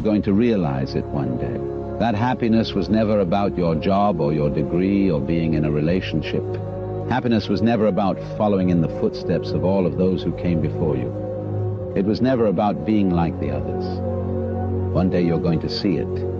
going to realize it one day. That happiness was never about your job or your degree or being in a relationship. Happiness was never about following in the footsteps of all of those who came before you. It was never about being like the others. One day you're going to see it.